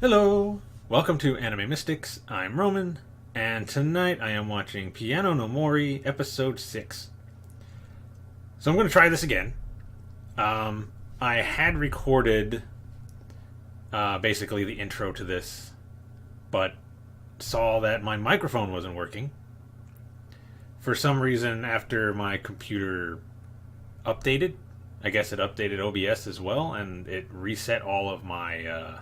Hello! Welcome to Anime Mystics. I'm Roman, and tonight I am watching Piano no Mori Episode 6. So I'm going to try this again. I had recorded basically the intro to this, but saw that my microphone wasn't working. For some reason, after my computer updated, I guess it updated OBS as well, and it reset all of my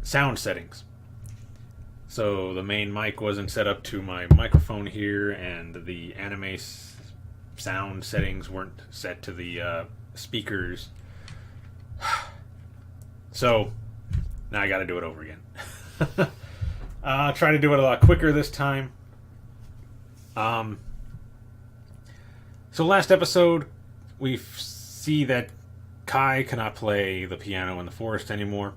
sound settings. So the main mic wasn't set up to my microphone here, and the anime sound settings weren't set to the speakers. So now I got to do it over again. I'll try to do it a lot quicker this time. So last episode, we see that Kai cannot play the piano in the forest anymore.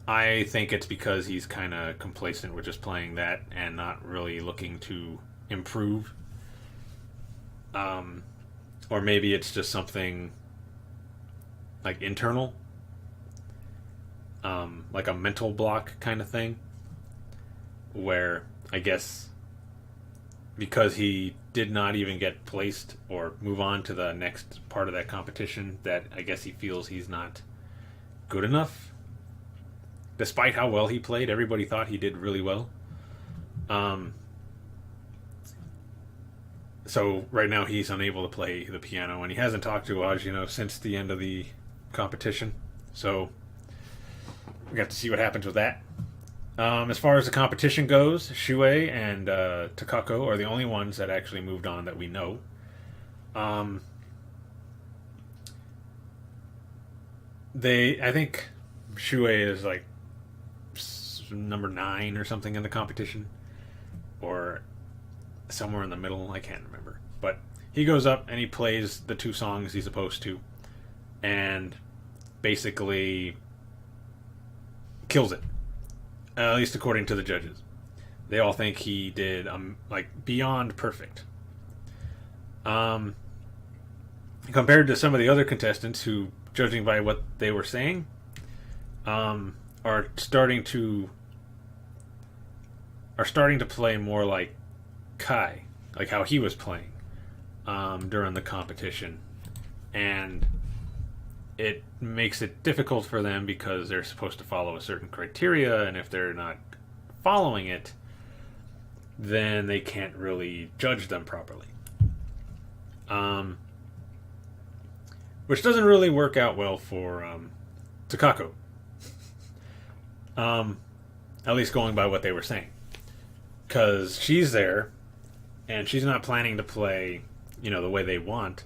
I think it's because he's kind of complacent with just playing that and not really looking to improve. Or maybe it's just something like internal, like a mental block kind of thing, where I guess because he did not even get placed or move on to the next part of that competition, that I guess he feels he's not good enough. Despite how well he played, everybody thought he did really well. So right now he's unable to play the piano, and he hasn't talked to Aj, since the end of the competition. So we got to see what happens with that. As far as the competition goes, Shuei and Takako are the only ones that actually moved on that we know. I think Shuei is like number 9 or something in the competition, or somewhere in the middle. I can't remember, but he goes up and he plays the 2 songs he's supposed to, and basically kills it. At least according to the judges, they all think he did beyond perfect. Compared to some of the other contestants who, judging by what they were saying, are starting to play more like Kai, like how he was playing during the competition, and it makes it difficult for them because they're supposed to follow a certain criteria, and if they're not following it, then they can't really judge them properly. Which doesn't really work out well for Takako. At least going by what they were saying. Because she's there, and she's not planning to play, the way they want.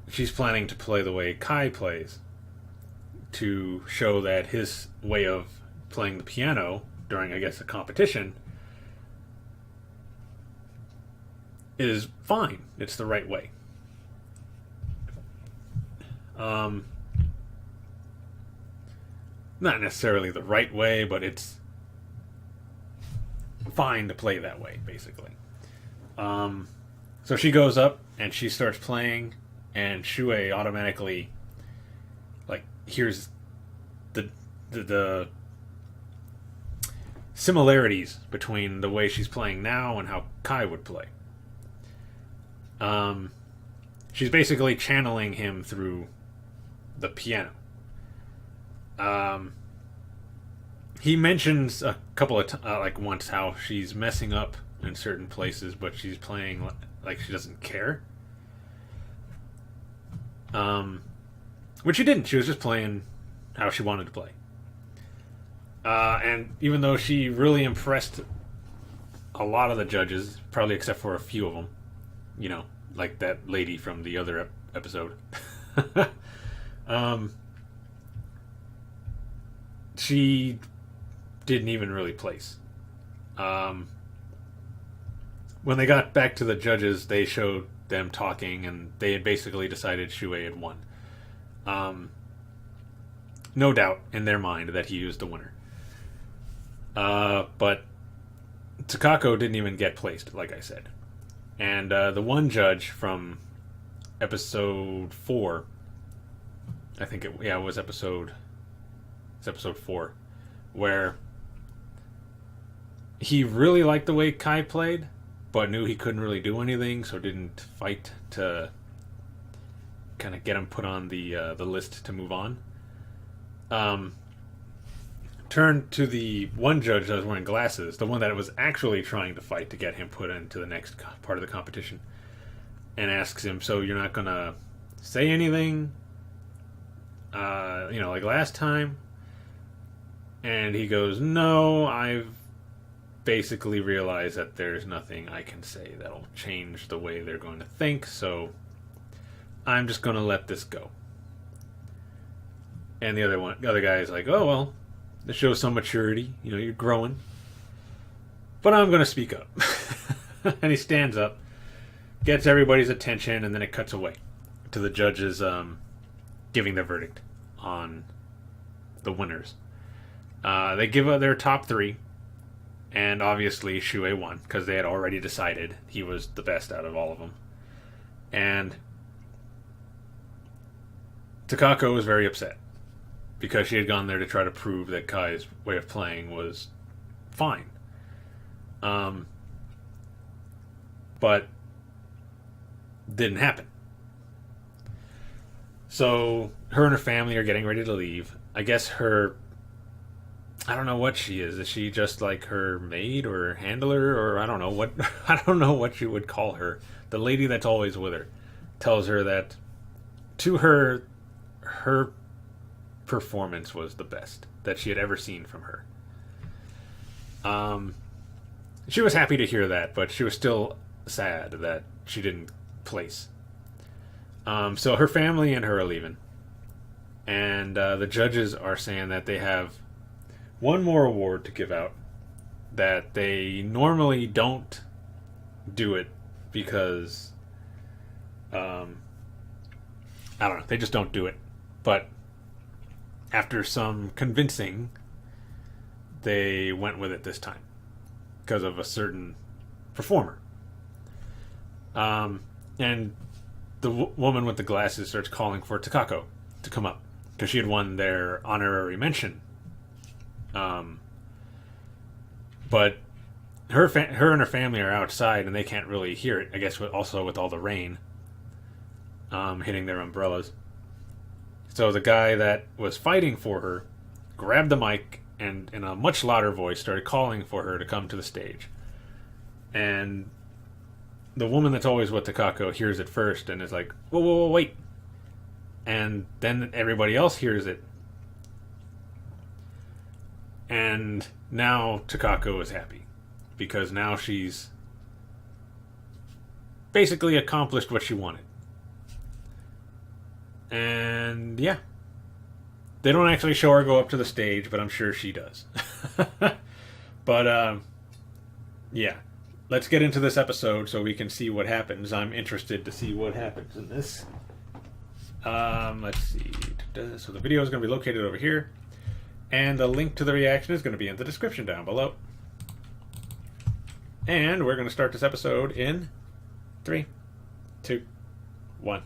She's planning to play the way Kai plays, to show that his way of playing the piano during, I guess, a competition is fine. It's the right way. Not necessarily the right way, but it's fine to play that way, basically. So she goes up and she starts playing, and Shuei automatically hears the similarities between the way she's playing now and how Kai would play. She's basically channeling him through the piano. He mentions a couple of once how she's messing up in certain places, but she's playing like she doesn't care. Which she didn't. She was just playing how she wanted to play. And even though she really impressed a lot of the judges, probably except for a few of them, like that lady from the other episode, she didn't even really place. When they got back to the judges, they showed them talking, and they had basically decided Shuei had won. No doubt in their mind that he was the winner. But Takako didn't even get placed, like I said. And the one judge from episode 4 I think it was episode 4, where he really liked the way Kai played, but knew he couldn't really do anything, so didn't fight to kind of get him put on the list to move on. Turned to the one judge that was wearing glasses, the one that was actually trying to fight to get him put into the next part of the competition, and asks him, "So you're not gonna say anything, like last time?" And he goes, "No, I've basically realized that there's nothing I can say that'll change the way they're going to think, so I'm just gonna let this go." And the other guy is like, "Oh well, this shows some maturity. You're growing, but I'm gonna speak up." And he stands up, gets everybody's attention, and then it cuts away to the judges giving their verdict on the winners. They give their top 3, and obviously Shuei won because they had already decided he was the best out of all of them. And Takako was very upset because she had gone there to try to prove that Kai's way of playing was fine. But didn't happen. So her and her family are getting ready to leave. I guess I don't know what she is. Is she just like her maid or handler, or I don't know what I don't know what you would call her. The lady that's always with her tells her that to her performance was the best that she had ever seen from her. She was happy to hear that, but she was still sad that she didn't place. So her family and her are leaving, and the judges are saying that they have one more award to give out that they normally don't do it because I don't know, they just don't do it. But after some convincing, they went with it this time because of a certain performer. And the woman with the glasses starts calling for Takako to come up because she had won their honorary mention. But her and her family are outside and they can't really hear it. I guess also with all the rain hitting their umbrellas. So the guy that was fighting for her grabbed the mic and in a much louder voice started calling for her to come to the stage. And the woman that's always with Takako hears it first and is like, whoa, wait. And then everybody else hears it. And now Takako is happy because now she's basically accomplished what she wanted. And yeah, they don't actually show her go up to the stage, but I'm sure she does. But yeah, let's get into this episode so we can see what happens. I'm interested to see what happens in this. Let's see. So the video is going to be located over here, and the link to the reaction is going to be in the description down below. And we're going to start this episode in 3, 2, 1.